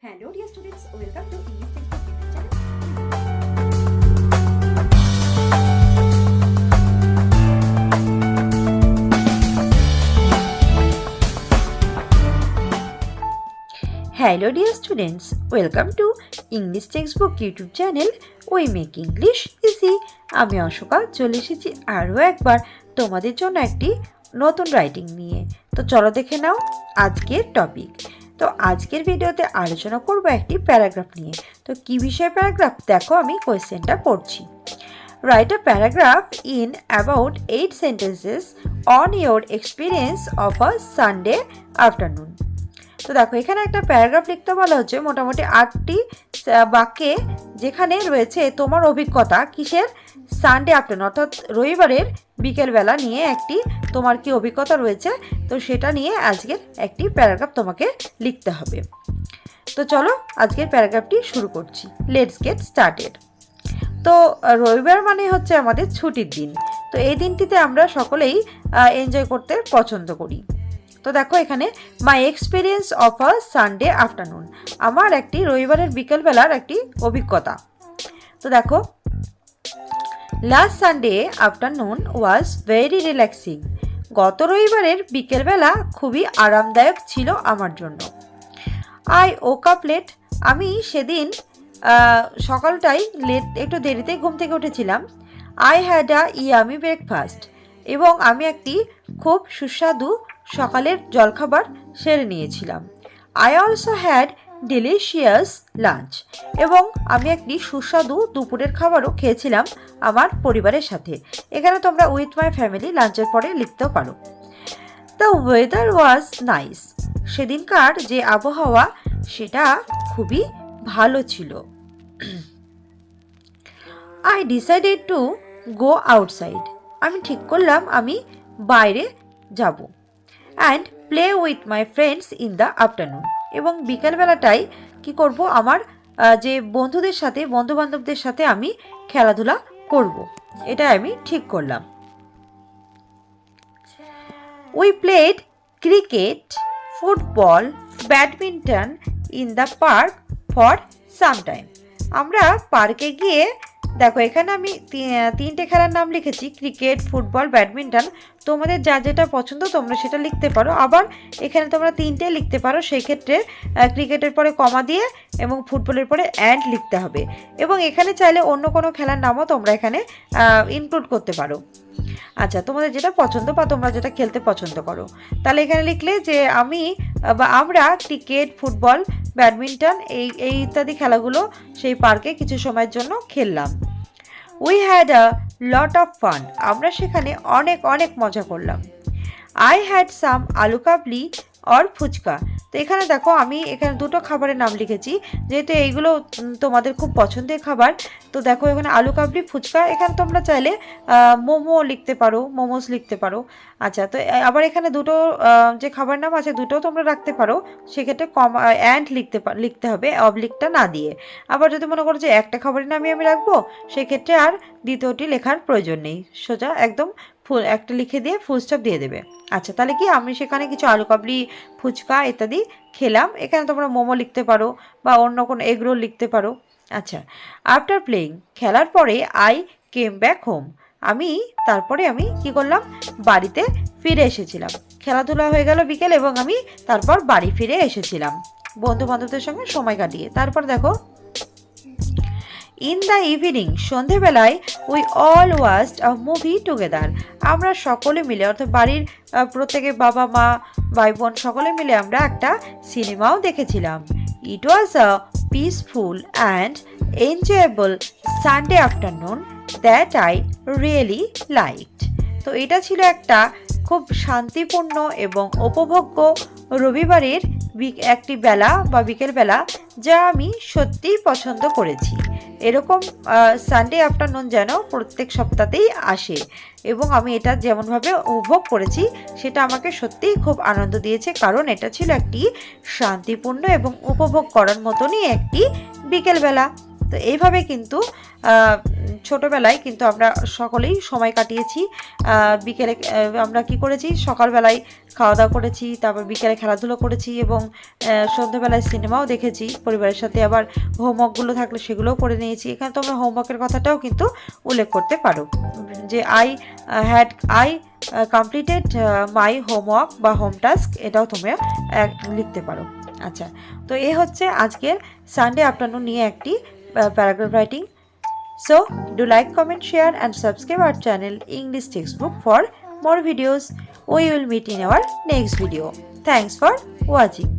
Hello dear students, welcome to English Textbook YouTube channel. Hello dear students, welcome to English Textbook YouTube channel. We make English easy. আমি অশোকা চলে এসেছি আরও একবার তোমাদের জন্য একটি নতুন রাইটিং নিয়ে। তো চলো দেখে নাও আজকের টপিক। তো আজকের ভিডিওতে আলোচনা করব একটি প্যারাগ্রাফ নিয়ে। তো কি বিষয়ে প্যারাগ্রাফ দেখো, আমি কোয়েশ্চেনটা পড়ছি। Write a paragraph in about 8 sentences on your experience of a Sunday afternoon. তো দেখো এখানে একটা প্যারাগ্রাফ লিখতে বলা হচ্ছে, মোটামুটি 8টি বাক্যে, যেখানে রয়েছে তোমার অভিজ্ঞতা কিসের, সানডে আফটারনুন অর্থাৎ রবিবারের বিকেলবেলা নিয়ে একটি তোমার কি অভিজ্ঞতা রয়েছে, তো সেটা নিয়ে আজকের একটি প্যারাগ্রাফ তোমাকে লিখতে হবে। তো চলো আজকের প্যারাগ্রাফটি শুরু করছি। Let's get started. তো রবিবার মানে হচ্ছে আমাদের ছুটির দিন। তো এই দিনটিতে আমরা সকলেই এনজয় করতে পছন্দ করি। তো দেখো এখানে মাই experience of a Sunday afternoon, আমার একটি রবিবারের বিকেলবেলার একটি অভিজ্ঞতা। তো দেখো last Sunday afternoon was very relaxing, গত রবিবারের বিকেলবেলা খুবই আরামদায়ক ছিল আমার জন্য। আই ওক আপ লেট, আমি সেদিন সকালটাই একটু দেরিতে ঘুম থেকে উঠেছিলাম। I had a yummy breakfast, এবং আমি একটি খুব সুস্বাদু সকালের জলখাবার সেরে নিয়েছিলাম। I also had delicious lunch, এবং আমি একটি সুস্বাদু দুপুরের খাবারও খেয়েছিলাম আমার পরিবারের সাথে। এখানে তোমরা উইথ মাই ফ্যামিলি লাঞ্চের পরে লিখতেও পারো। দ্য ওয়েদার ওয়াজ নাইস, সেদিনকার যে আবহাওয়া সেটা খুবই ভালো ছিল। I decided to go outside, আমি ঠিক করলাম আমি বাইরে যাব। And play with my friends in the afternoon, এবং বিকালবেলাটাই কি করব, আমার যে বন্ধুদের সাথে বন্ধুবান্ধবদের সাথে আমি খেলাধুলা করব, এটা আমি ঠিক করলাম। We played cricket, football, badminton in the park for some time, আমরা পার্কে গিয়ে, দেখো এখানে আমি 3টে খেলার নাম লিখেছি, ক্রিকেট, ফুটবল, ব্যাডমিন্টন। তোমাদের যা যেটা পছন্দ তোমরা সেটা লিখতে পারো। আবার এখানে তোমরা 3টে লিখতে পারো, সেই ক্ষেত্রে ক্রিকেটের পরে কমা দিয়ে এবং ফুটবলের পরে অ্যান্ড লিখতে হবে। এবং এখানে চাইলে অন্য কোনো খেলার নামও তোমরা এখানে ইনক্লুড করতে পারো। আচ্ছা, তোমাদের যেটা পছন্দ বা তোমরা যেটা খেলতে পছন্দ করো, তাহলে এখানে লিখলে যে আমি বা আমরা ক্রিকেট, ফুটবল, ব্যাডমিন্টন এই ইত্যাদি খেলাগুলো সেই পার্কে কিছু সময়ের জন্য খেললাম। We had a lot of fun, আমরা সেখানে অনেক অনেক মজা করলাম। আই হ্যাড সাম আলু কাবলি অর ফুচকা, তো এখানে দেখো আমি এখানে 2টো খাবারের নাম লিখেছি, যেহেতু এইগুলো তোমাদের খুব পছন্দের খাবার। তো দেখো এখানে আলু কাবলি, ফুচকা, এখানে তোমরা চাইলে মোমো লিখতে পারো, মোমোস লিখতে পারো। আচ্ছা, তো আবার এখানে 2টো যে খাবার নাম আছে 2টো তোমরা রাখতে পারো, সেক্ষেত্রে অ্যান্ড লিখতে হবে, অবলিকটা না দিয়ে। আবার যদি মনে করো যে একটা খাবারের নামই আমি রাখবো, সেক্ষেত্রে আর দ্বিতীয়টি লেখার প্রয়োজন নেই, সোজা একদম একটা লিখে দিয়ে ফুল স্টপ দিয়ে দেবে। আচ্ছা, তাহলে কি আমি সেখানে কিছু আলু কাবলি, ফুচকা ইত্যাদি খেলাম। এখানে তোমরা মোমো লিখতে পারো বা অন্য কোনো এগ রোল লিখতে পারো। আচ্ছা, আফটার প্লেইং, খেলার পরে আই কেম ব্যাক হোম, তারপরে আমি কি করলাম, বাড়িতে ফিরে এসেছিলাম। খেলাধুলা হয়ে গেল বিকেল, এবং আমি তারপর বাড়ি ফিরে এসেছিলাম বন্ধু বান্ধবদের সঙ্গে সময় কাটিয়ে। তারপর দেখো ইন দ্য ইভিনিং, সন্ধেবেলায় we all watched a movie together, আমরা সকলে মিলে অর্থাৎ বাড়ির প্রত্যেকে বাবা মা ভাই বোন সকলে মিলে আমরা একটা সিনেমাও দেখেছিলাম। It was a peaceful and enjoyable Sunday afternoon that I really liked, তো এটা ছিল একটা খুব শান্তিপূর্ণ এবং উপভোগ্য রবিবারের একটি বেলা বা বিকেলবেলা, যা আমি সত্যিই পছন্দ করেছি। এরকম সানডে আফটারনুন যেন প্রত্যেক সপ্তাহতেই আসে, এবং আমি এটা যেমনভাবে উপভোগ করেছি সেটা আমাকে সত্যিই খুব আনন্দ দিয়েছে, কারণ এটা ছিল একটি শান্তিপূর্ণ এবং উপভোগ করার মতনই একটি বিকেলবেলা। তো এইভাবে কিন্তু ছোটোবেলায় কিন্তু আমরা সকলেই সময় কাটিয়েছি। বিকেলে আমরা কি করেছি, সকালবেলায় খাওয়া দাওয়া করেছি, তারপর বিকেলে খেলাধুলো করেছি এবং সন্ধ্যেবেলায় সিনেমাও দেখেছি পরিবারের সাথে। আবার হোমওয়ার্কগুলো থাকলে সেগুলোও করে নিয়েছি। এখানে তোমরা হোমওয়ার্কের কথাটাও কিন্তু উল্লেখ করতে পারো যে আই কমপ্লিটেড মাই হোমওয়ার্ক বা হোম টাস্ক, এটাও তোমরা লিখতে পারো। আচ্ছা, তো এ হচ্ছে আজকের সানডে আফটারনুন নিয়ে একটি paragraph writing. So do like, comment, share and subscribe our channel English Textbook for more videos. We will meet in our next video. Thanks for watching.